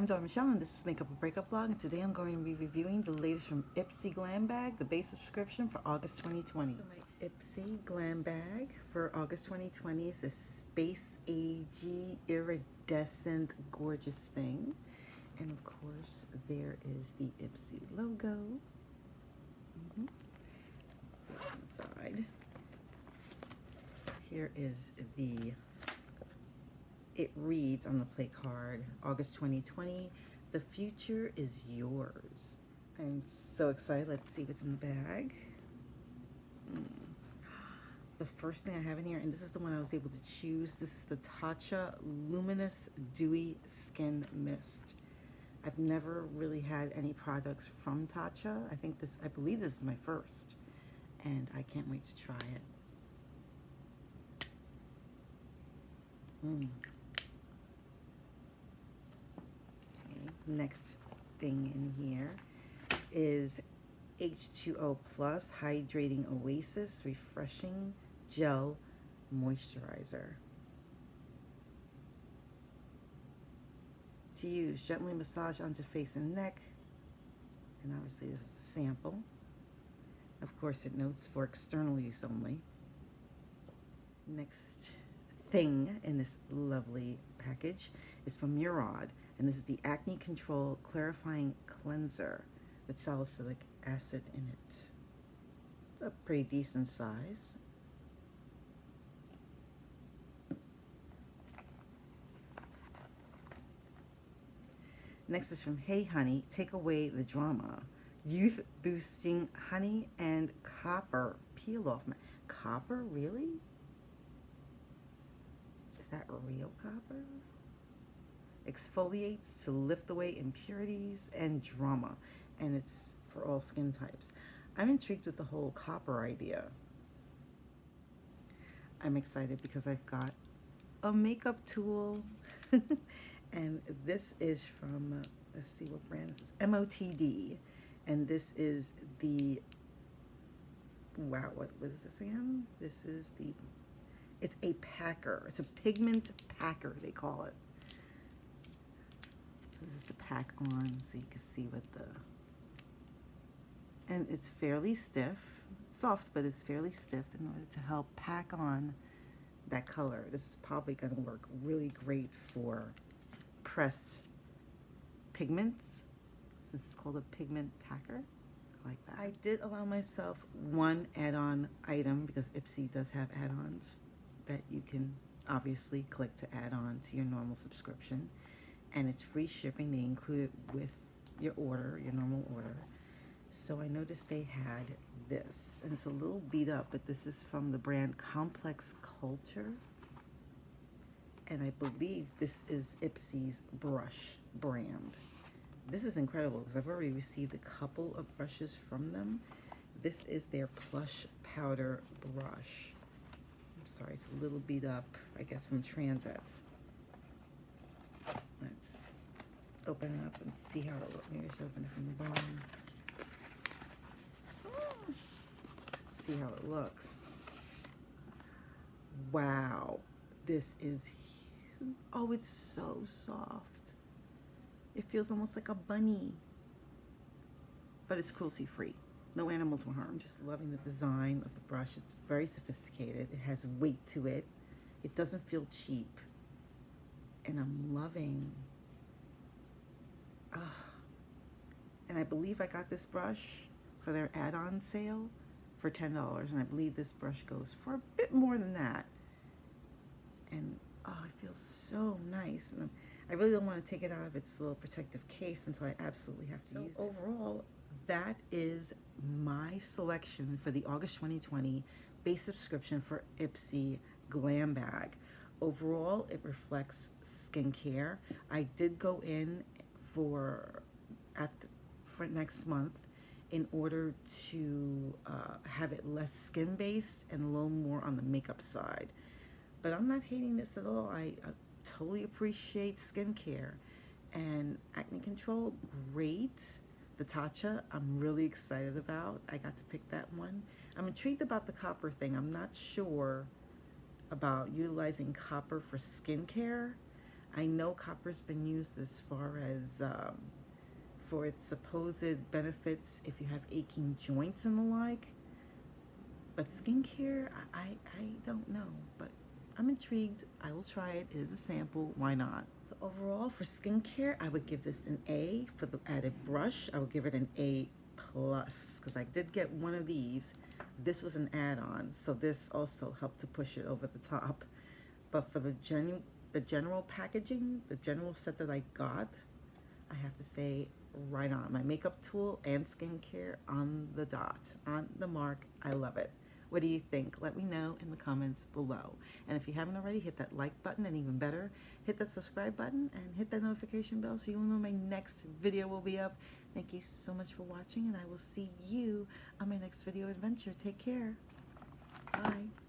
I'm Dawn Michelle and this is Makeup or Breakup Blog, and today I'm going to be reviewing the latest from IPSY Glam bag, the base subscription for August 2020. So my IPSY Glam bag for August 2020 is this Space AG iridescent gorgeous thing. And of course there is the IPSY logo. Let's see what's inside. Here is it reads on the play card, August 2020, the future is yours. I'm so excited. Let's see what's in the bag. The first thing I have in here, and this is the one I was able to choose, this is the Tatcha Luminous Dewy Skin Mist. I've never really had any products from Tatcha. I believe this is my first, and I can't wait to try it. Next thing in here is H2O Plus Hydrating Oasis Refreshing Gel Moisturizer. To use, gently massage onto face and neck. And obviously this is a sample. Of course it notes for external use only. Next thing in this lovely package is from Murad, and this is the Acne Control Clarifying Cleanser with salicylic acid in it. It's a pretty decent size. Next is from Hey Honey, Take Away the Drama. Youth Boosting Honey and Copper Peel Off Mask. Copper, really? Is that real copper? Exfoliates to lift away impurities and drama, and it's for all skin types. I'm intrigued with the whole copper idea. I'm excited because I've got a makeup tool and this is from, let's see what brand this is, MOTD, and this is the, wow, what is this again? This is the, it's a packer. It's a pigment packer, they call it. So this is to pack on so you can see what the, and it's fairly stiff, soft, but it's fairly stiff in order to help pack on that color. This is probably going to work really great for pressed pigments, since it's called a pigment packer. I like that. I did allow myself one add-on item because IPSY does have add-ons that you can obviously click to add on to your normal subscription, and it's free shipping. They include it with your order, your normal order. So I noticed they had this, and it's a little beat up, but this is from the brand Complex Culture, and I believe this is IPSY's brush brand. This is incredible because I've already received a couple of brushes from them. This is their Plush powder brush. Sorry, it's a little beat up, I guess, from transits. Let's open it up and see how it looks. Maybe I should open it from the bottom. Let's see how it looks. Wow, this is huge. Oh, it's so soft. It feels almost like a bunny, but it's cruelty-free. No animals were harmed. Just loving the design of the brush. It's very sophisticated. It has weight to it. It doesn't feel cheap. And I'm loving, and I believe I got this brush for their add-on sale for $10, and I believe this brush goes for a bit more than that. And oh, it feels so nice. And I really don't want to take it out of its little protective case until I absolutely have to use it. Overall, that is my selection for the August 2020 base subscription for IPSY Glam bag. Overall, it reflects skincare. I did go in for next month in order to have it less skin based and a little more on the makeup side. But I'm not hating this at all. I totally appreciate skincare. And acne control, great. The Tatcha, I'm really excited about. I got to pick that one. I'm intrigued about the copper thing. I'm not sure about utilizing copper for skincare. I know copper's been used as far as for its supposed benefits if you have aching joints and the like. But skincare, I don't know. But I'm intrigued. I will try it. It is a sample. Why not? So overall, for skincare, I would give this an A. For the added brush, I would give it an A+, because I did get one of these. This was an add-on, so this also helped to push it over the top. But for the general packaging, the general set that I got, I have to say, right on. My makeup tool and skincare on the dot, on the mark. I love it. What do you think? Let me know in the comments below. And if you haven't already, hit that like button, and even better, hit that subscribe button and hit that notification bell so you'll know my next video will be up. Thank you so much for watching, and I will see you on my next video adventure. Take care. Bye.